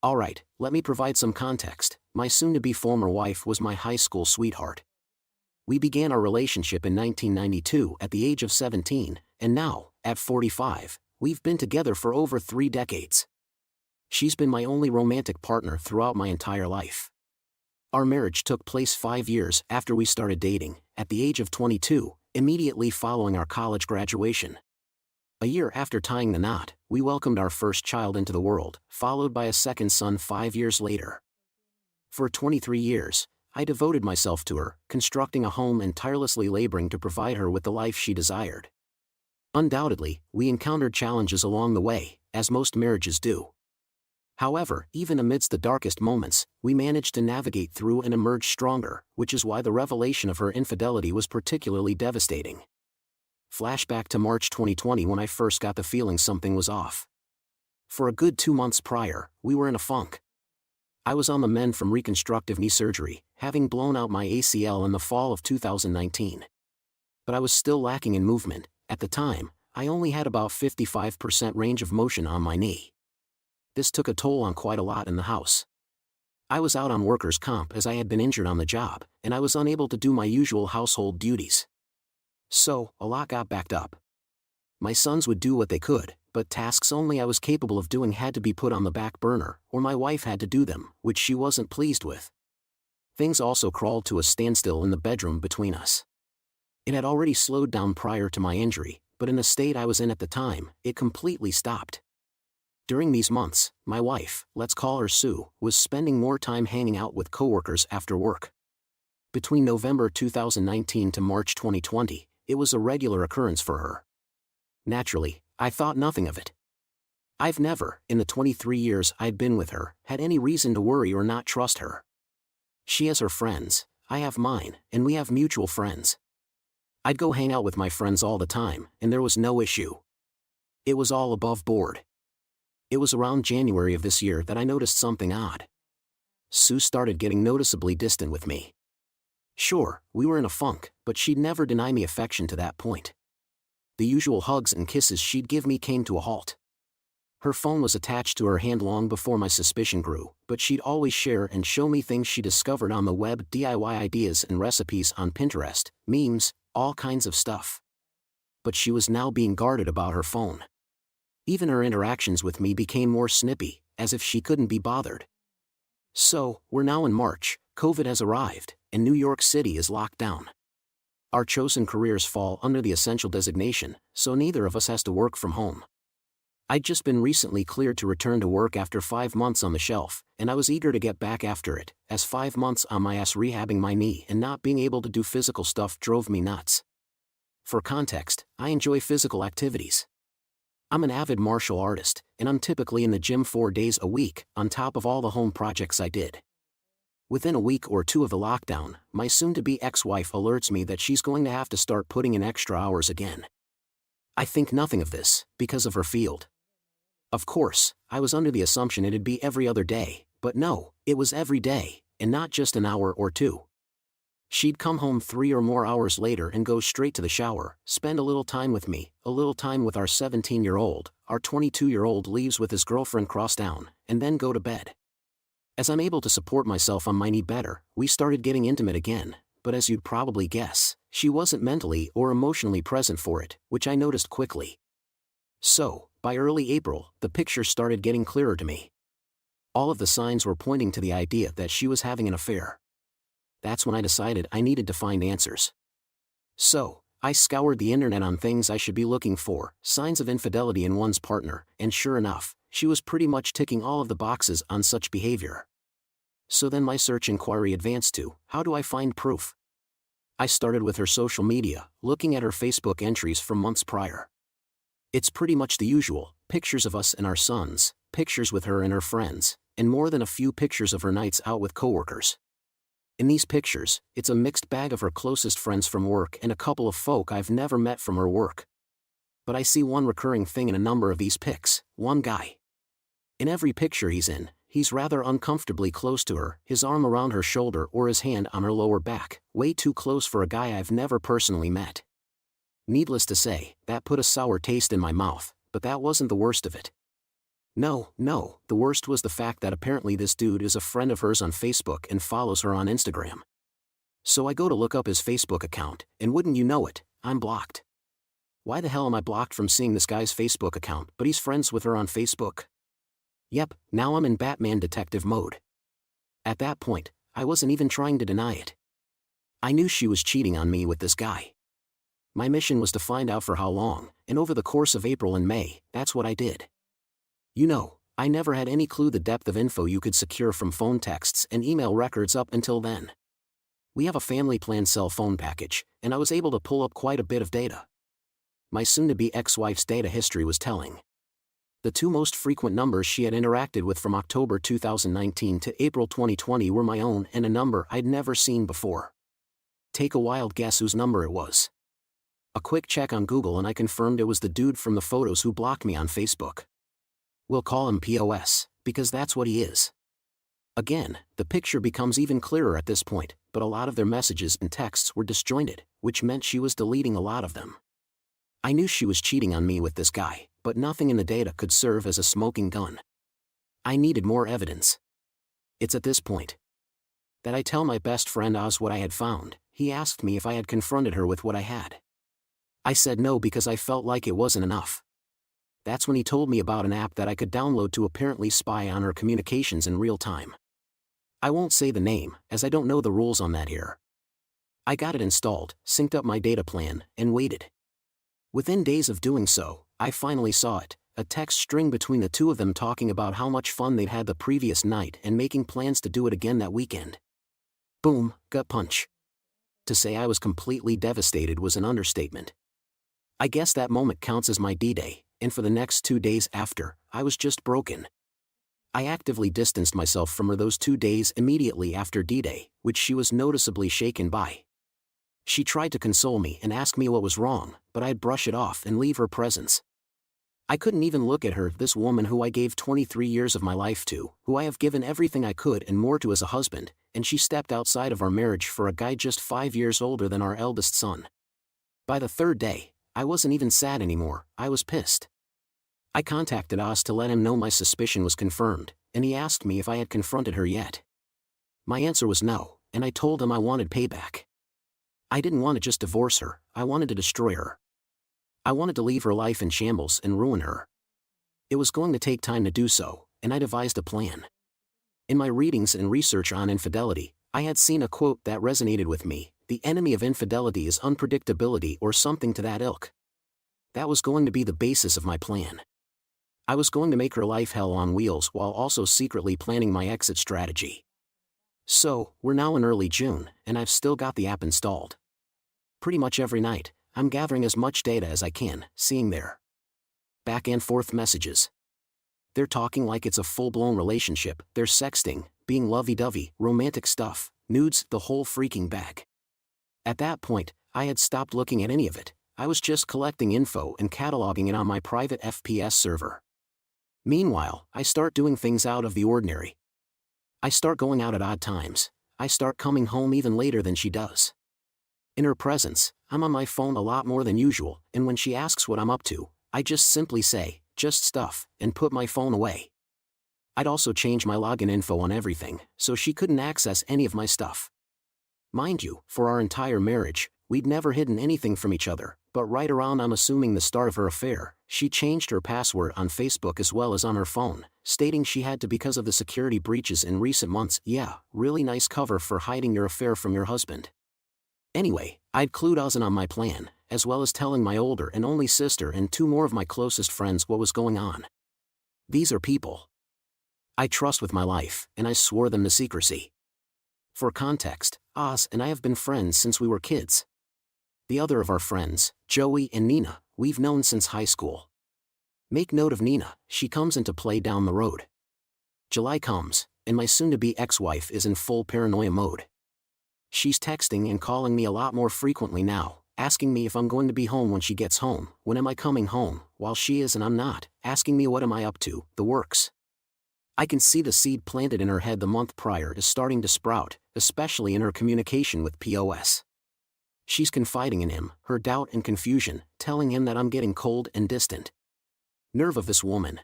Alright, let me provide some context. My soon-to-be former wife was my high school sweetheart. We began our relationship in 1992 at the age of 17, and now, at 45, we've been together for over 3 decades. She's been my only romantic partner throughout my entire life. Our marriage took place 5 years after we started dating, at the age of 22, immediately following our college graduation. A year after tying the knot, we welcomed our first child into the world, followed by a second son 5 years later. For 23 years, I devoted myself to her, constructing a home and tirelessly laboring to provide her with the life she desired. Undoubtedly, we encountered challenges along the way, as most marriages do. However, even amidst the darkest moments, we managed to navigate through and emerge stronger, which is why the revelation of her infidelity was particularly devastating. Flashback to March 2020 when I first got the feeling something was off. For a good 2 months prior, we were in a funk. I was on the mend from reconstructive knee surgery, having blown out my ACL in the fall of 2019. But I was still lacking in movement. At the time, I only had about 55% range of motion on my knee. This took a toll on quite a lot in the house. I was out on workers' comp as I had been injured on the job, and I was unable to do my usual household duties. So, a lot got backed up. My sons would do what they could, but tasks only I was capable of doing had to be put on the back burner, or my wife had to do them, which she wasn't pleased with. Things also crawled to a standstill in the bedroom between us. It had already slowed down prior to my injury, but in the state I was in at the time, it completely stopped. During these months, my wife, let's call her Sue, was spending more time hanging out with coworkers after work. Between November 2019 to March 2020, it was a regular occurrence for her. Naturally, I thought nothing of it. I've never, in the 23 years I'd been with her, had any reason to worry or not trust her. She has her friends, I have mine, and we have mutual friends. I'd go hang out with my friends all the time, and there was no issue. It was all above board. It was around January of this year that I noticed something odd. Sue started getting noticeably distant with me. Sure, we were in a funk, but she'd never deny me affection to that point. The usual hugs and kisses she'd give me came to a halt. Her phone was attached to her hand long before my suspicion grew, but she'd always share and show me things she discovered on the web, DIY ideas and recipes on Pinterest, memes, all kinds of stuff. But she was now being guarded about her phone. Even her interactions with me became more snippy, as if she couldn't be bothered. So, we're now in March, COVID has arrived, and New York City is locked down. Our chosen careers fall under the essential designation, so neither of us has to work from home. I'd just been recently cleared to return to work after 5 months on the shelf, and I was eager to get back after it, as 5 months on my ass rehabbing my knee and not being able to do physical stuff drove me nuts. For context, I enjoy physical activities. I'm an avid martial artist, and I'm typically in the gym 4 days a week, on top of all the home projects I did. Within a week or two of the lockdown, my soon-to-be ex-wife alerts me that she's going to have to start putting in extra hours again. I think nothing of this, because of her field. Of course, I was under the assumption it'd be every other day, but no, it was every day, and not just an hour or two. She'd come home 3 or more hours later and go straight to the shower, spend a little time with me, a little time with our 17-year-old, our 22-year-old leaves with his girlfriend cross down, and then go to bed. As I'm able to support myself on my knee better, we started getting intimate again, but as you'd probably guess, she wasn't mentally or emotionally present for it, which I noticed quickly. So, by early April, the picture started getting clearer to me. All of the signs were pointing to the idea that she was having an affair. That's when I decided I needed to find answers. So, I scoured the internet on things I should be looking for, signs of infidelity in one's partner, and sure enough, she was pretty much ticking all of the boxes on such behavior. So then my search inquiry advanced to, how do I find proof? I started with her social media, looking at her Facebook entries from months prior. It's pretty much the usual, pictures of us and our sons, pictures with her and her friends, and more than a few pictures of her nights out with coworkers. In these pictures, it's a mixed bag of her closest friends from work and a couple of folk I've never met from her work. But I see one recurring thing in a number of these pics, one guy. In every picture he's in, he's rather uncomfortably close to her, his arm around her shoulder or his hand on her lower back, way too close for a guy I've never personally met. Needless to say, that put a sour taste in my mouth, but that wasn't the worst of it. No, the worst was the fact that apparently this dude is a friend of hers on Facebook and follows her on Instagram. So I go to look up his Facebook account, and wouldn't you know it, I'm blocked. Why the hell am I blocked from seeing this guy's Facebook account, but he's friends with her on Facebook? Yep, now I'm in Batman detective mode. At that point, I wasn't even trying to deny it. I knew she was cheating on me with this guy. My mission was to find out for how long, and over the course of April and May, that's what I did. You know, I never had any clue the depth of info you could secure from phone texts and email records up until then. We have a family plan cell phone package, and I was able to pull up quite a bit of data. My soon-to-be ex-wife's data history was telling. The two most frequent numbers she had interacted with from October 2019 to April 2020 were my own and a number I'd never seen before. Take a wild guess whose number it was. A quick check on Google and I confirmed it was the dude from the photos who blocked me on Facebook. We'll call him POS, because that's what he is. Again, the picture becomes even clearer at this point, but a lot of their messages and texts were disjointed, which meant she was deleting a lot of them. I knew she was cheating on me with this guy, but nothing in the data could serve as a smoking gun. I needed more evidence. It's at this point that I tell my best friend Oz what I had found. He asked me if I had confronted her with what I had. I said no because I felt like it wasn't enough. That's when he told me about an app that I could download to apparently spy on her communications in real time. I won't say the name, as I don't know the rules on that here. I got it installed, synced up my data plan, and waited. Within days of doing so, I finally saw it, a text string between the two of them talking about how much fun they'd had the previous night and making plans to do it again that weekend. Boom, gut punch. To say I was completely devastated was an understatement. I guess that moment counts as my D-Day, and for the next 2 days after, I was just broken. I actively distanced myself from her those 2 days immediately after D-Day, which she was noticeably shaken by. She tried to console me and ask me what was wrong, but I'd brush it off and leave her presence. I couldn't even look at her, this woman who I gave 23 years of my life to, who I have given everything I could and more to as a husband, and she stepped outside of our marriage for a guy just 5 years older than our eldest son. By the 3rd day, I wasn't even sad anymore, I was pissed. I contacted Oz to let him know my suspicion was confirmed, and he asked me if I had confronted her yet. My answer was no, and I told him I wanted payback. I didn't want to just divorce her, I wanted to destroy her. I wanted to leave her life in shambles and ruin her. It was going to take time to do so, and I devised a plan. In my readings and research on infidelity, I had seen a quote that resonated with me: "The enemy of infidelity is unpredictability," or something to that ilk. That was going to be the basis of my plan. I was going to make her life hell on wheels while also secretly planning my exit strategy. So, we're now in early June, and I've still got the app installed. Pretty much every night, I'm gathering as much data as I can, seeing their back and forth messages. They're talking like it's a full-blown relationship, they're sexting, being lovey-dovey, romantic stuff, nudes, the whole freaking bag. At that point, I had stopped looking at any of it. I was just collecting info and cataloging it on my private FPS server. Meanwhile, I start doing things out of the ordinary. I start going out at odd times. I start coming home even later than she does. In her presence, I'm on my phone a lot more than usual, and when she asks what I'm up to, I just simply say, "Just stuff," and put my phone away. I'd also change my login info on everything, so she couldn't access any of my stuff. Mind you, for our entire marriage, we'd never hidden anything from each other, but right around I'm assuming the start of her affair, she changed her password on Facebook as well as on her phone, stating she had to because of the security breaches in recent months. Yeah, really nice cover for hiding your affair from your husband. Anyway, I'd clued Oz in on my plan, as well as telling my older and only sister and 2 more of my closest friends what was going on. These are people I trust with my life, and I swore them to secrecy. For context, Oz and I have been friends since we were kids. The other of our friends, Joey and Nina, we've known since high school. Make note of Nina, she comes into play down the road. July comes, and my soon-to-be ex-wife is in full paranoia mode. She's texting and calling me a lot more frequently now, asking me if I'm going to be home when she gets home, when am I coming home, while she is and I'm not, asking me what am I up to, the works. I can see the seed planted in her head the month prior is starting to sprout, especially in her communication with POS. She's confiding in him, her doubt and confusion, telling him that I'm getting cold and distant. Nerve of this woman,